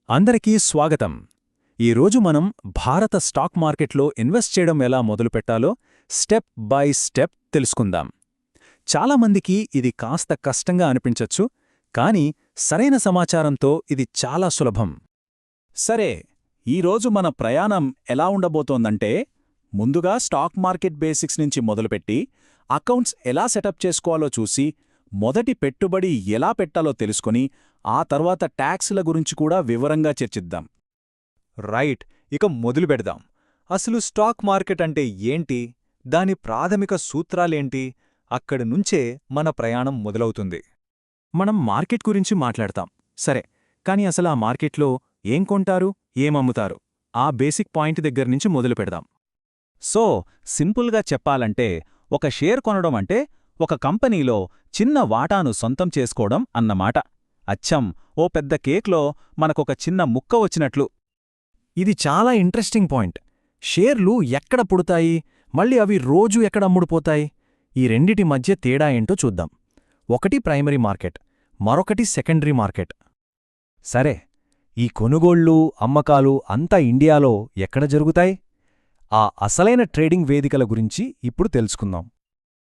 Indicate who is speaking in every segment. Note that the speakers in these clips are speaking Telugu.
Speaker 1: అందరికీ స్వాగతం. ఈరోజు మనం భారత స్టాక్ మార్కెట్లో ఇన్వెస్ట్ చేయడం ఎలా మొదలుపెట్టాలో స్టెప్ బై స్టెప్ తెలుసుకుందాం. చాలామందికి ఇది కాస్త కష్టంగా అనిపించొచ్చు, కానీ సరైన సమాచారంతో ఇది చాలా సులభం. సరే, ఈరోజు మన ప్రయాణం ఎలా ఉండబోతోందంటే, ముందుగా స్టాక్ మార్కెట్ బేసిక్స్ నుంచి మొదలుపెట్టి అకౌంట్స్ ఎలా సెటప్ చేసుకోవాలో చూసి, మొదటి పెట్టుబడి ఎలా పెట్టాలో తెలుసుకొని, ఆ తర్వాత ట్యాక్స్ల గురించి కూడా వివరంగా చర్చిద్దాం. రైట్, ఇక మొదలు పెడదాం. అసలు స్టాక్ మార్కెట్ అంటే ఏంటి, దాని ప్రాథమిక సూత్రాలేంటి, అక్కడి నుంచే మన ప్రయాణం మొదలవుతుంది. మనం మార్కెట్ గురించి మాట్లాడతాం, సరే, కాని అసలు ఆ మార్కెట్లో ఏం కొంటారు, ఏమమ్ముతారు, ఆ బేసిక్ పాయింట్ దగ్గర్నుంచి మొదలు పెడదాం. సో, సింపుల్గా చెప్పాలంటే, ఒక షేర్ కొనడం అంటే ఒక కంపెనీలో చిన్న వాటాను సొంతం చేసుకోవడం అన్నమాట. అచ్చం ఓ పెద్ద కేక్లో మనకొక చిన్న ముక్క వచ్చినట్లు. ఇది చాలా ఇంట్రెస్టింగ్ పాయింట్. షేర్లు ఎక్కడ పుడతాయి, మళ్ళీ అవి రోజూ ఎక్కడ అమ్ముడుపోతాయి? ఈ రెండిటి మధ్య తేడా ఏంటో చూద్దాం. ఒకటి ప్రైమరీ మార్కెట్, మరొకటి సెకండరీ మార్కెట్. సరే, ఈ కొనుగోళ్ళు, అమ్మకాలు అంతా ఇండియాలో ఎక్కడ జరుగుతాయి? ఆ అసలైన ట్రేడింగ్ వేదికల గురించి ఇప్పుడు తెలుసుకుందాం.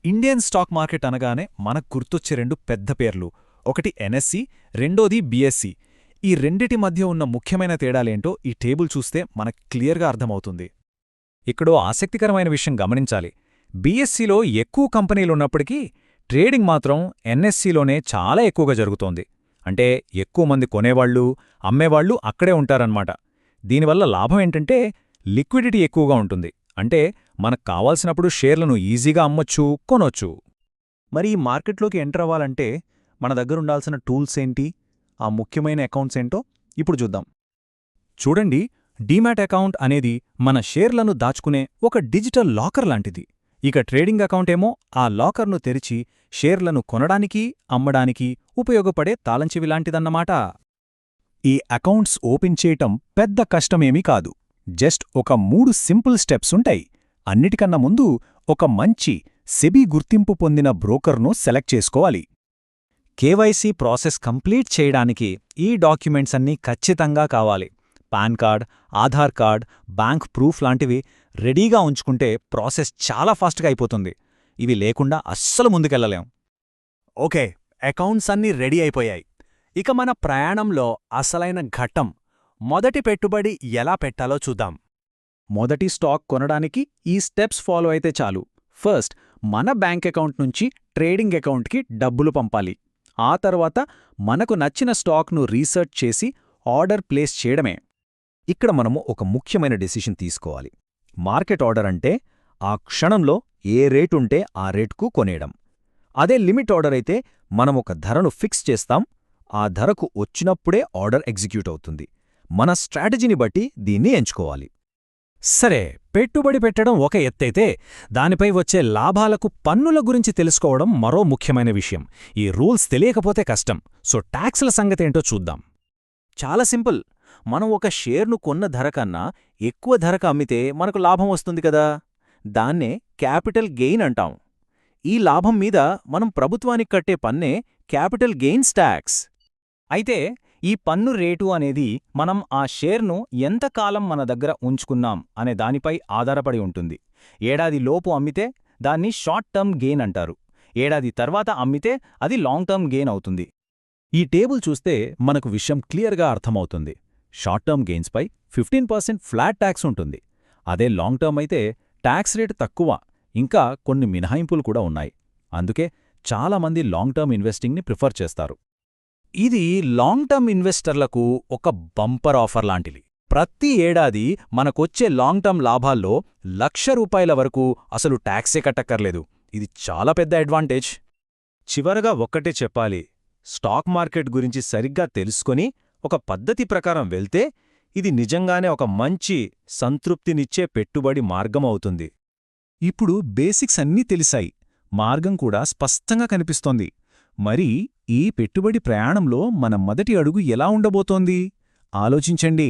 Speaker 1: ఇండియన్ స్టాక్ మార్కెట్ అనగానే మనకు గుర్తొచ్చే రెండు పెద్ద పేర్లు, ఒకటి ఎన్ఎస్సి, రెండోది బిఎస్సి. ఈ రెండిటి మధ్య ఉన్న ముఖ్యమైన తేడాలేంటో ఈ టేబుల్ చూస్తే మనకు క్లియర్గా అర్థమవుతుంది. ఇక్కడో ఆసక్తికరమైన విషయం గమనించాలి. బిఎస్సిలో ఎక్కువ కంపెనీలున్నప్పటికీ ట్రేడింగ్ మాత్రం ఎన్ఎస్సిలోనే చాలా ఎక్కువగా జరుగుతోంది. అంటే ఎక్కువ మంది కొనేవాళ్లు, అమ్మేవాళ్లు అక్కడే ఉంటారన్నమాట. దీనివల్ల లాభం ఏంటంటే లిక్విడిటీ ఎక్కువగా ఉంటుంది. అంటే మనకు కావాల్సినప్పుడు షేర్లను ఈజీగా అమ్మొచ్చు, కొనొచ్చు. మరి ఈ మార్కెట్లోకి ఎంటర్ అవ్వాలంటే మన దగ్గరుండాల్సిన టూల్స్ ఏంటి, ఆ ముఖ్యమైన అకౌంట్స్ ఏంటో ఇప్పుడు చూద్దాం. చూడండి, డీమ్యాట్ అకౌంట్ అనేది మన షేర్లను దాచుకునే ఒక డిజిటల్ లాకర్ లాంటిది. ఇక ట్రేడింగ్ అకౌంట్ ఏమో ఆ లాకర్ను తెరిచి షేర్లను కొనడానికి, అమ్మడానికి ఉపయోగపడే తాళంచెవిలాంటిదన్నమాట. ఈ అకౌంట్స్ ఓపెన్ చేయటం పెద్ద కష్టమేమీ కాదు. జస్ట్ ఒక 3 సింపుల్ స్టెప్స్ ఉంటాయి. అన్నిటికన్నా ముందు ఒక మంచి సెబీ గుర్తింపు పొందిన బ్రోకర్ను సెలెక్ట్ చేసుకోవాలి. కేవైసీ ప్రాసెస్ కంప్లీట్ చేయడానికి ఈ డాక్యుమెంట్స్ అన్నీ ఖచ్చితంగా కావాలి. Pan card, Aadhaar card, bank proof లాంటివి రెడీగా ఉంచుకుంటే ప్రాసెస్ చాలా ఫాస్ట్గా అయిపోతుంది. ఇవి లేకుండా అస్సలు ముందుకెళ్లలేం. ఓకే, అకౌంట్స్ అన్నీ రెడీ అయిపోయాయి. ఇక మన ప్రయాణంలో అసలైన ఘట్టం, మొదటి పెట్టుబడి ఎలా పెట్టాలో చూద్దాం. మొదటి స్టాక్ కొనడానికి ఈ స్టెప్స్ ఫాలో అయితే చాలు. ఫస్ట్, మన బ్యాంక్ అకౌంట్ నుంచి ట్రేడింగ్ అకౌంట్కి డబ్బులు పంపాలి. ఆ తర్వాత మనకు నచ్చిన స్టాక్ను రీసెర్చ్ చేసి ఆర్డర్ ప్లేస్ చేయడమే. ఇక్కడ మనము ఒక ముఖ్యమైన డెసిషన్ తీసుకోవాలి. మార్కెట్ ఆర్డర్ అంటే ఆ క్షణంలో ఏ రేటుంటే ఆ రేటుకు కొనేయడం. అదే లిమిట్ ఆర్డర్ అయితే మనమొక ధరను ఫిక్స్ చేస్తాం. ఆ ధరకు వచ్చినప్పుడే ఆర్డర్ ఎగ్జిక్యూట్ అవుతుంది. మన స్ట్రాటజీని బట్టి దీన్ని ఎంచుకోవాలి. సరే, పెట్టుబడి పెట్టడం ఒక ఎత్తైతే దానిపై వచ్చే లాభాలకు పన్నుల గురించి తెలుసుకోవడం మరో ముఖ్యమైన విషయం. ఈ రూల్స్ తెలియకపోతే కష్టం. సో ట్యాక్స్ల సంగతేంటో చూద్దాం. చాలా సింపుల్. మనం ఒక షేర్ను కొన్న ధర కన్నా ఎక్కువ ధరకు అమ్మితే మనకు లాభం వస్తుంది కదా, దాన్నే క్యాపిటల్ గెయిన్ అంటాం. ఈ లాభం మీద మనం ప్రభుత్వానికి కట్టే పన్నే క్యాపిటల్ గెయిన్స్ ట్యాక్స్. అయితే ఈ పన్ను రేటు అనేది మనం ఆ షేర్ను ఎంతకాలం మన దగ్గర ఉంచుకున్నాం అనే దానిపై ఆధారపడి ఉంటుంది. ఏడాది లోపు అమ్మితే దాన్ని షార్ట్ టర్మ్ గెయిన్ అంటారు. ఏడాది తర్వాత అమ్మితే అది లాంగ్ టర్మ్ గెయిన్ అవుతుంది. ఈ టేబుల్ చూస్తే మనకు విషయం క్లియర్గా అర్థమవుతుంది. షార్ట్ టర్మ్ గెయిన్స్పై 15% ఫ్లాట్ ట్యాక్స్ ఉంటుంది. అదే లాంగ్ టర్మ్ అయితే ట్యాక్స్ రేటు తక్కువ, ఇంకా కొన్ని మినహాయింపులు కూడా ఉన్నాయి. అందుకే చాలామంది లాంగ్ టర్మ్ ఇన్వెస్టింగ్ని ప్రిఫర్ చేస్తారు. ఇది లాంగ్ టర్మ్ ఇన్వెస్టర్లకు ఒక బంపర్ ఆఫర్ లాంటిది. ప్రతి ఏడాది మనకొచ్చే లాంగ్ టర్మ్ లాభాల్లో ₹1,00,000 వరకు అసలు ట్యాక్సే కట్టక్కర్లేదు. ఇది చాలా పెద్ద అడ్వాంటేజ్. చివరగా ఒక్కటే చెప్పాలి, స్టాక్ మార్కెట్ గురించి సరిగ్గా తెలుసుకొని ఒక పద్ధతి ప్రకారం వెళ్తే ఇది నిజంగానే ఒక మంచి సంతృప్తినిచ్చే పెట్టుబడి మార్గం అవుతుంది. ఇప్పుడు బేసిక్స్ అన్నీ తెలిసాయి, మార్గం కూడా స్పష్టంగా కనిపిస్తోంది. మరి ఈ పెట్టుబడి ప్రయాణంలో మన మొదటి అడుగు ఎలా ఉండబోతోంది? ఆలోచించండి.